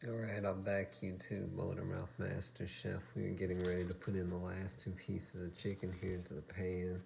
Alright, I'm back, YouTube. Motormouth Master Chef. We are getting ready to put in the last 2 pieces of chicken here into the pan.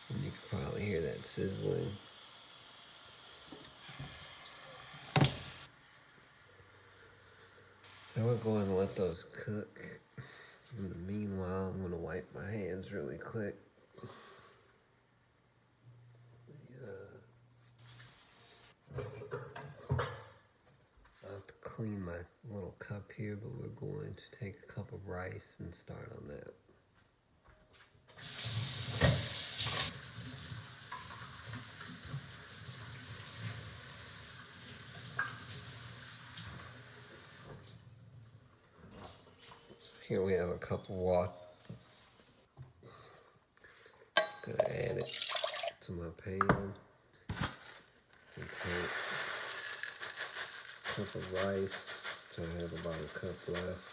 And you can probably hear that sizzling. And we're going to let those cook. In the meanwhile, I'm going to wipe my hands really quick. I have to clean my little cup here, but we're going to take a cup of rice and start on that. So here we have a cup of water. Gonna add it to my pan. And take a cup of rice. So I have about a cup left.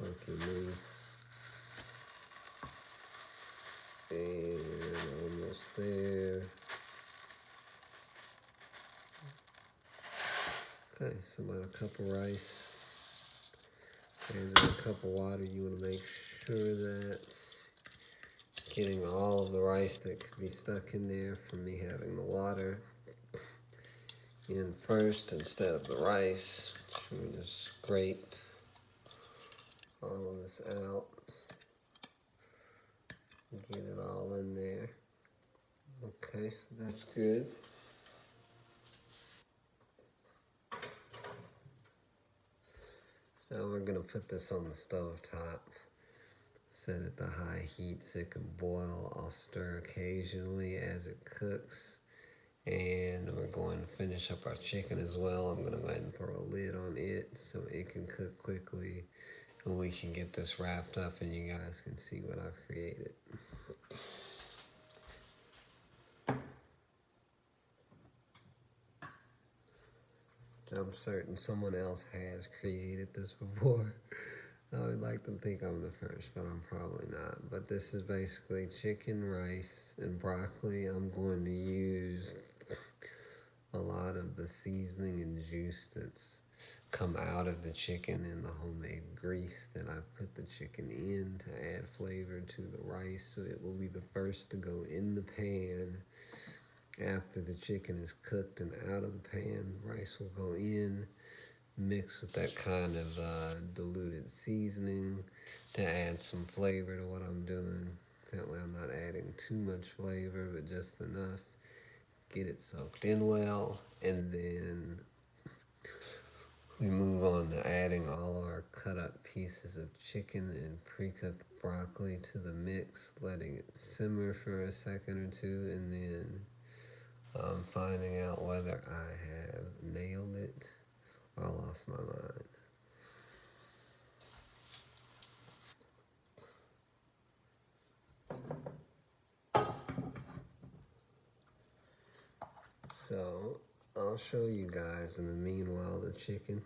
Lucky me. And almost there. Okay, so about a cup of rice. And a cup of water. You want to make sure that getting all of the rice that could be stuck in there from me having the water in first instead of the rice. We just scrape all of this out. Get it all in there. Okay, so that's good. So we're gonna put this on the stove top. Set it to high heat so it can boil. I'll stir occasionally as it cooks. And we're going to finish up our chicken as well. I'm gonna go ahead and throw a lid on it so it can cook quickly. And we can get this wrapped up and you guys can see what I've created. I'm certain someone else has created this before. I would like to think I'm the first, but I'm probably not. But this is basically chicken, rice, and broccoli. I'm going to use a lot of the seasoning and juice that's come out of the chicken and the homemade grease that I put the chicken in to add flavor to the rice. So it will be the first to go in the pan. After the chicken is cooked and out of the pan, rice will go in, mix with that kind of diluted seasoning to add some flavor to what I'm doing. That way I'm not adding too much flavor, but just enough. Get it soaked in well, and then we move on to adding all of our cut up pieces of chicken and pre-cooked broccoli to the mix, letting it simmer for a second or two, and then finding out whether I have nailed it or lost my mind. So I'll show you guys in the meanwhile the chicken.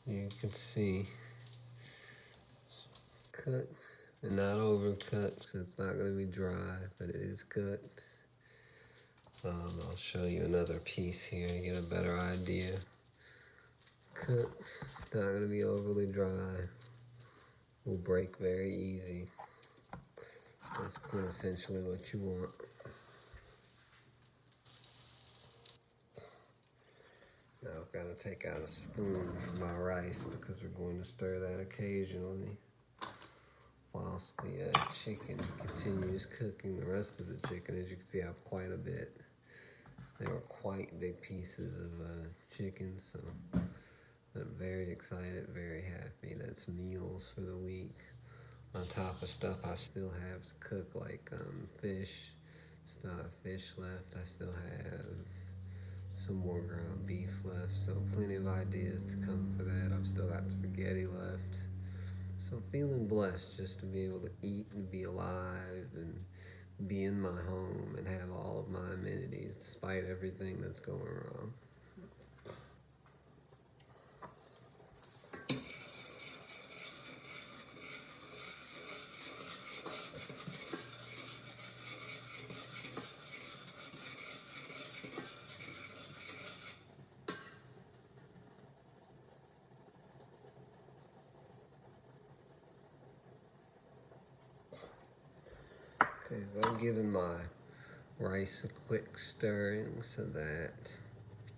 You can see cooked and not overcooked, so it's not going to be dry, but it is cooked. I'll show you another piece here to get a better idea. Cooked, it's not going to be overly dry. Will break very easy. That's essentially what you want. Now I've got to take out a spoon for my rice because we're going to stir that occasionally whilst the chicken continues cooking. The rest of the chicken, as you can see, I have quite a bit. They were quite big pieces of chicken, so I'm very excited, very happy. That's meals for the week. On top of stuff I still have to cook, like fish. Still have fish left. I still have some more ground beef left, so plenty of ideas to come for that. I've still got spaghetti left. So I'm feeling blessed just to be able to eat and be alive and be in my home and have all of my amenities despite everything that's going wrong. Okay, so I'm giving my rice a quick stirring so that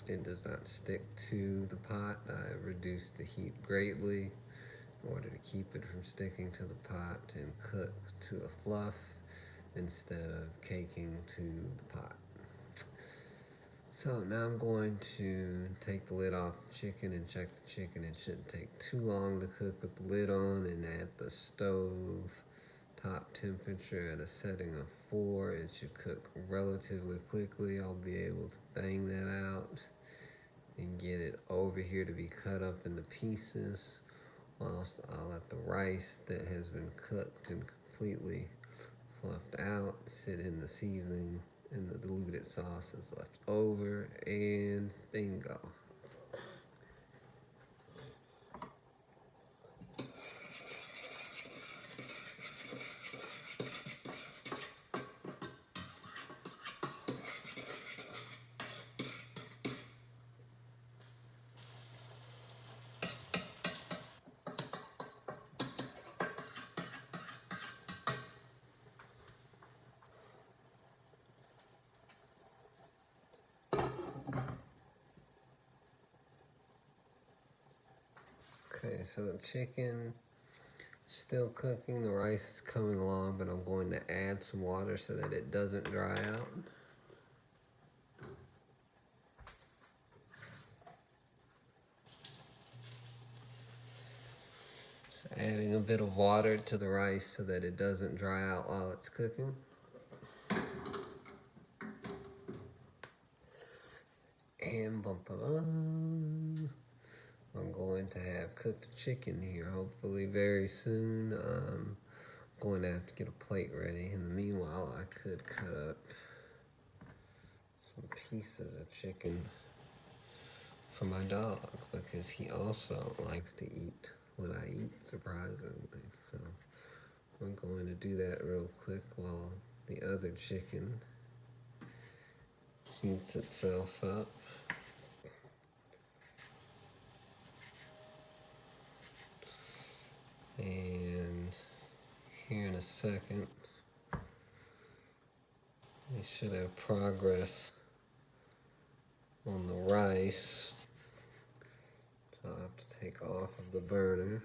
it does not stick to the pot. I reduced the heat greatly in order to keep it from sticking to the pot and cook to a fluff instead of caking to the pot. So now I'm going to take the lid off the chicken and check the chicken. It shouldn't take too long to cook with the lid on, and at the stove top temperature at a setting of 4, it should cook relatively quickly. I'll be able to bang that out and get it over here to be cut up into pieces, whilst I'll let the rice that has been cooked and completely fluffed out sit in the seasoning, and the diluted sauce is left over, and bingo. Okay, so the chicken still cooking, the rice is coming along, but I'm going to add some water so that it doesn't dry out. So adding a bit of water to the rice so that it doesn't dry out while it's cooking. And I'm going to have cooked chicken here hopefully very soon. I'm going to have to get a plate ready. In the meanwhile, I could cut up some pieces of chicken for my dog because he also likes to eat what I eat, surprisingly. So I'm going to do that real quick while the other chicken heats itself up. And here in a second, we should have progress on the rice. So I'll have to take off of the burner.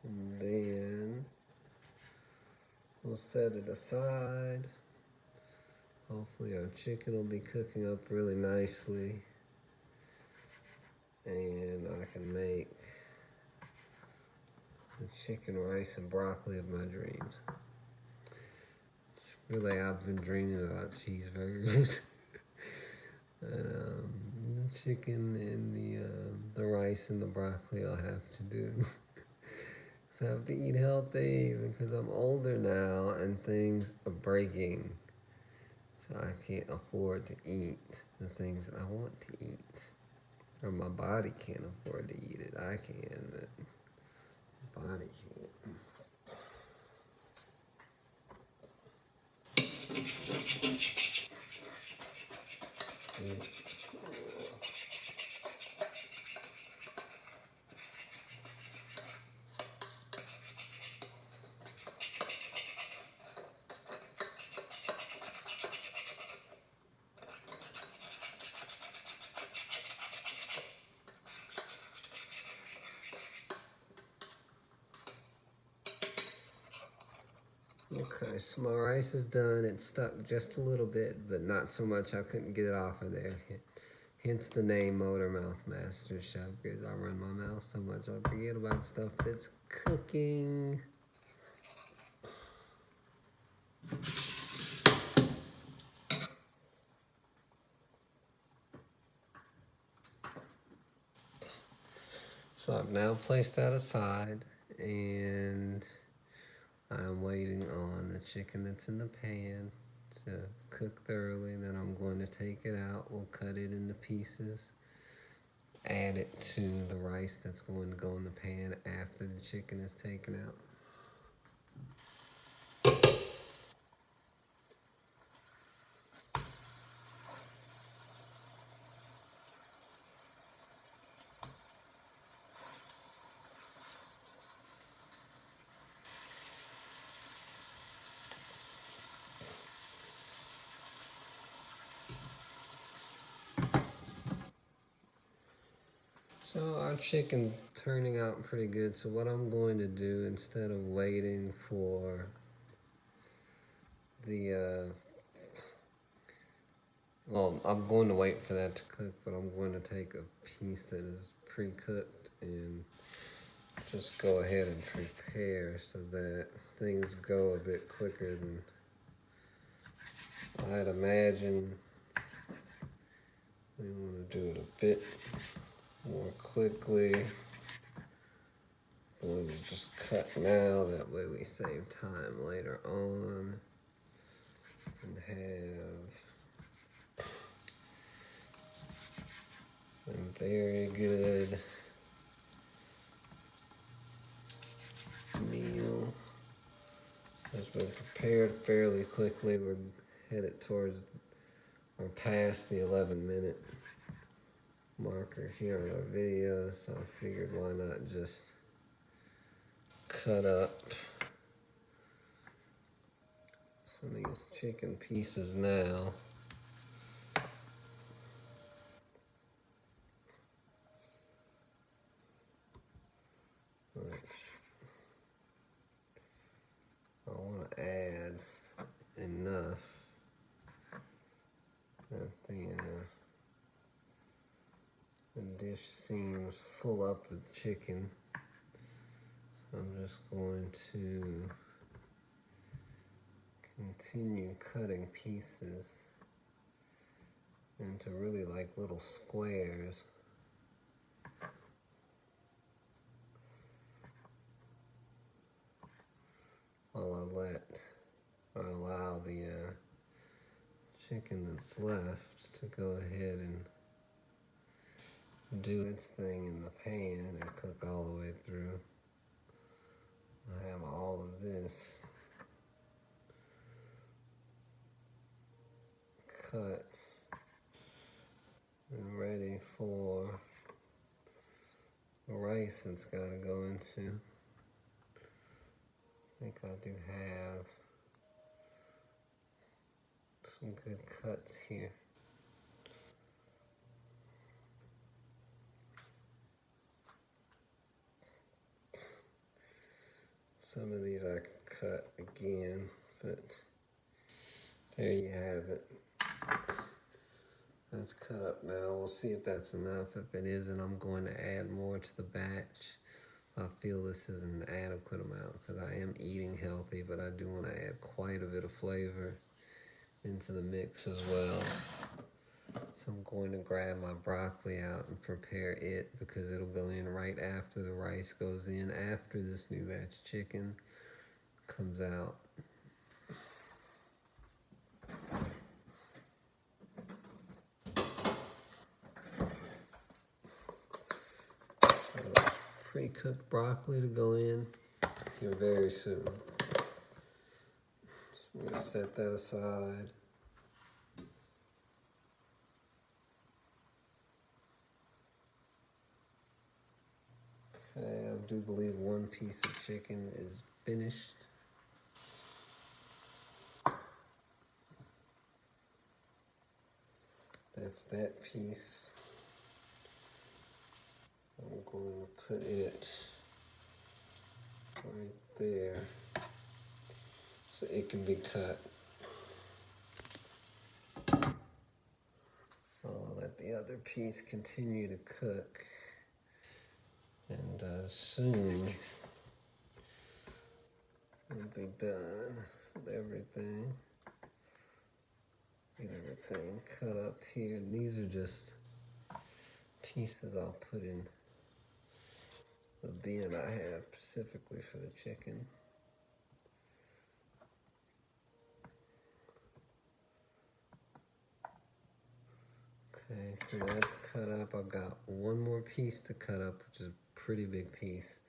And then we'll set it aside. Hopefully our chicken will be cooking up really nicely. And I can make the chicken, rice, and broccoli of my dreams. Really, I've been dreaming about cheeseburgers. And the chicken and the rice and the broccoli I'll have to do. So I have to eat healthy because I'm older now and things are breaking. So I can't afford to eat the things that I want to eat. Or my body can't afford to eat it. I can, but my body can't. Okay, so my rice is done. It's stuck just a little bit, but not so much I couldn't get it off of there. Hence the name Motor Mouth Master Chef, because I run my mouth so much I forget about stuff that's cooking. So I've now placed that aside, and I'm waiting on the chicken that's in the pan to cook thoroughly. Then I'm going to take it out. We'll cut it into pieces, add it to the rice that's going to go in the pan after the chicken is taken out. So our chicken's turning out pretty good. So what I'm going to do, instead of waiting for the, well, I'm going to wait for that to cook, but I'm going to take a piece that is pre-cooked and just go ahead and prepare so that things go a bit quicker than I'd imagine. We want to do it a bit more quickly. We'll just cut now, that way we save time later on and have some very good meal. Has been prepared fairly quickly. We're headed towards or past the 11-minute marker here on our video, so I figured why not just cut up some of these chicken pieces now. Which I want to add enough that the dish seems full up with chicken. So I'm just going to continue cutting pieces into really like little squares. While I allow the chicken that's left to go ahead and do its thing in the pan and cook all the way through. I have all of this cut and ready for the rice it's got to go into. I think I do have some good cuts here. Some of these I could cut again, but there you have it. That's cut up now. We'll see if that's enough. If it isn't, I'm going to add more to the batch. I feel this is an adequate amount because I am eating healthy, but I do want to add quite a bit of flavor into the mix as well. So I'm going to grab my broccoli out and prepare it because it'll go in right after the rice goes in, after this new batch chicken comes out. Pre-cooked broccoli to go in here very soon. So I'm going to set that aside. Okay, I do believe one piece of chicken is finished. That's that piece. I'm going to put it right there so it can be cut. I'll let the other piece continue to cook, and soon we'll be done with everything. Get everything cut up here, and these are just pieces I'll put in the bin I have specifically for the chicken. Okay, so that's cut up. I've got one more piece to cut up, which is a pretty big piece.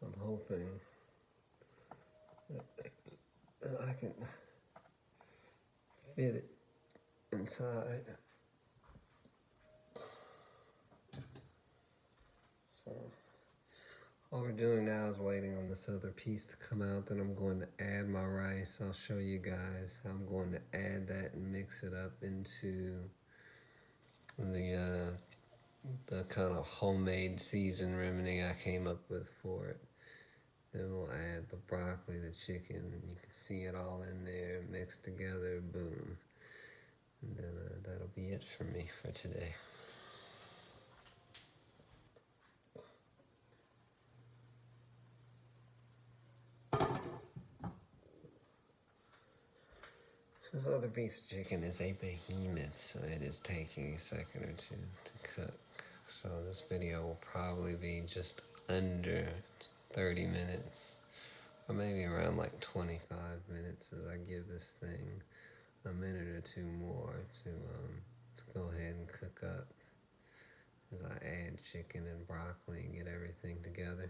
I'm hoping that I can fit it inside. So all we're doing now is waiting on this other piece to come out. Then I'm going to add my rice. I'll show you guys how I'm going to add that and mix it up into the the kind of homemade season remedy I came up with for it. Then we'll add the broccoli, the chicken, and you can see it all in there mixed together. Boom. And then that'll be it for me for today. This other piece of chicken is a behemoth, so it is taking a second or two to cook. So this video will probably be just under 30 minutes, or maybe around like 25 minutes as I give this thing a minute or two more to go ahead and cook up as I add chicken and broccoli and get everything together.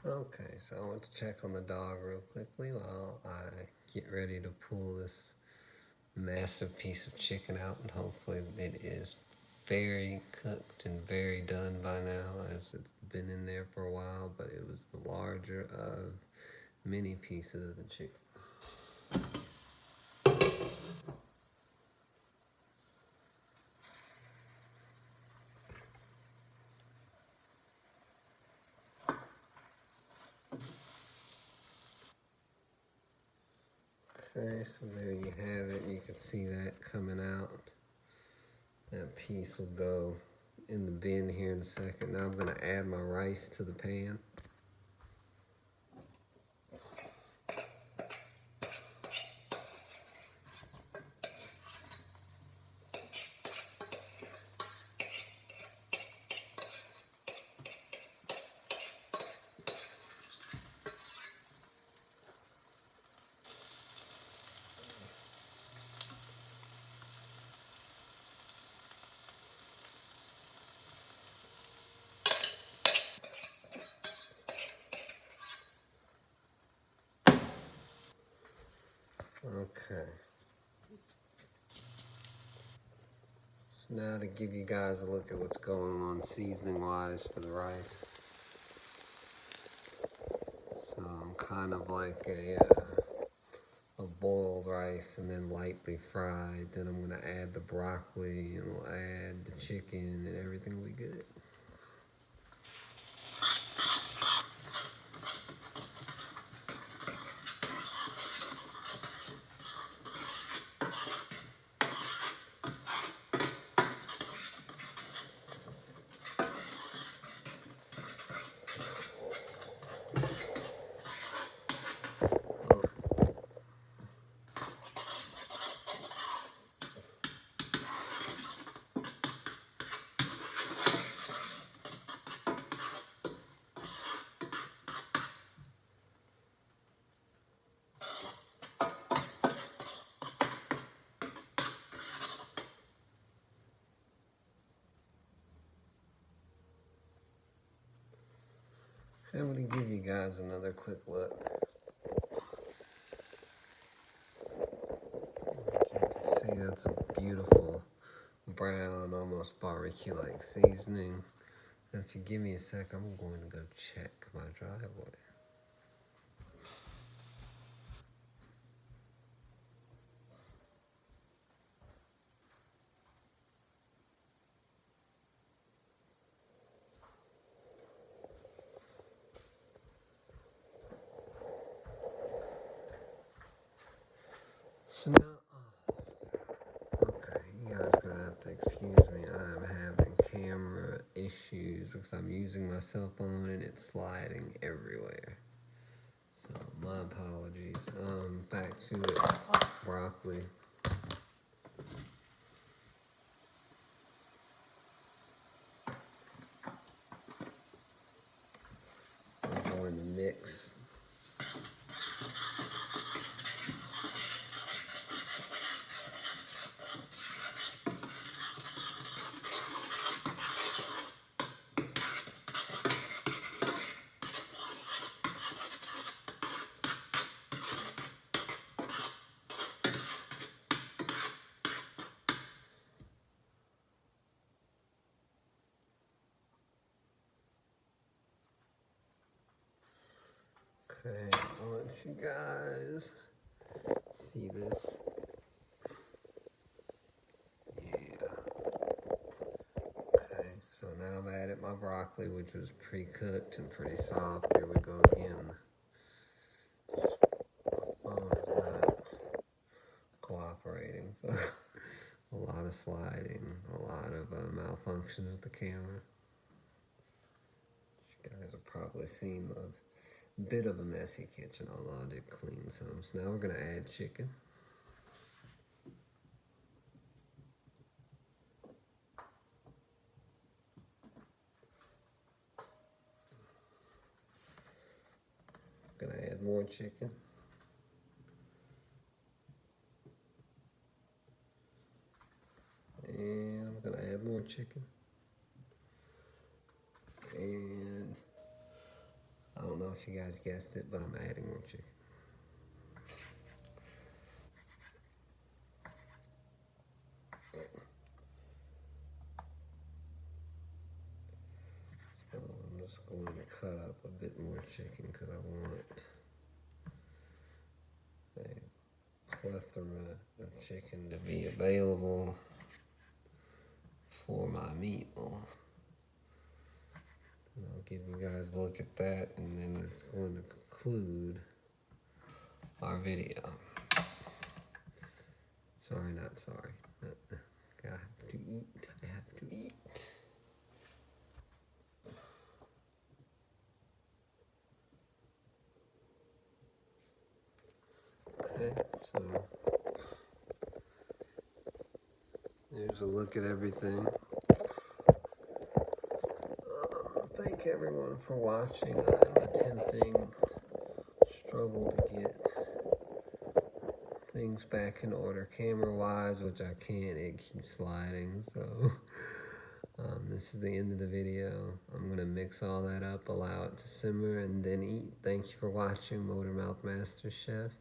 Okay, so I want to check on the dog real quickly while I get ready to pull this massive piece of chicken out, and hopefully it is very cooked and very done by now, as it's been in there for a while, but it was the larger of many pieces of the chicken. Okay, so there you have it. You can see that coming out. That piece will go in the bin here in a second. Now I'm going to add my rice to the pan. Okay. So now to give you guys a look at what's going on seasoning wise for the rice. So I'm kind of like a boiled rice and then lightly fried. Then I'm gonna add the broccoli and we'll add the chicken and everything will be good. I'm going to give you guys another quick look. You can see that's a beautiful brown, almost barbecue-like seasoning. And if you give me a sec, I'm going to go check my driveway. So now, okay, you guys are gonna have to excuse me. I'm having camera issues. We're because I'm using my cell phone and it's sliding everywhere. So my apologies. Back to the broccoli. I'm going to mix. Okay, I'll let you guys see this. Yeah. Okay, so now I've added my broccoli, which was pre-cooked and pretty soft. Here we go again. My phone is not cooperating, so a lot of sliding, a lot of malfunctions with the camera. You guys have probably seen the bit of a messy kitchen, although I did clean some. So now we're gonna add chicken. Gonna add more chicken. And I'm gonna add more chicken. And I don't know if you guys guessed it, but I'm adding more chicken. I'm just going to cut up a bit more chicken because I want a plethora of chicken to be available for my meal. And I'll give you guys a look at that, and then it's going to conclude our video. Sorry, not sorry. I have to eat. I have to eat. Okay, so there's a look at everything. Thank everyone for watching. I'm attempting, struggle to get things back in order camera-wise, which I can't. It keeps sliding, so this is the end of the video. I'm gonna mix all that up, allow it to simmer, and then eat. Thank you for watching Motormouth Master Chef.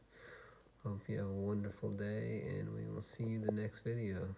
Hope you have a wonderful day, and we will see you in the next video.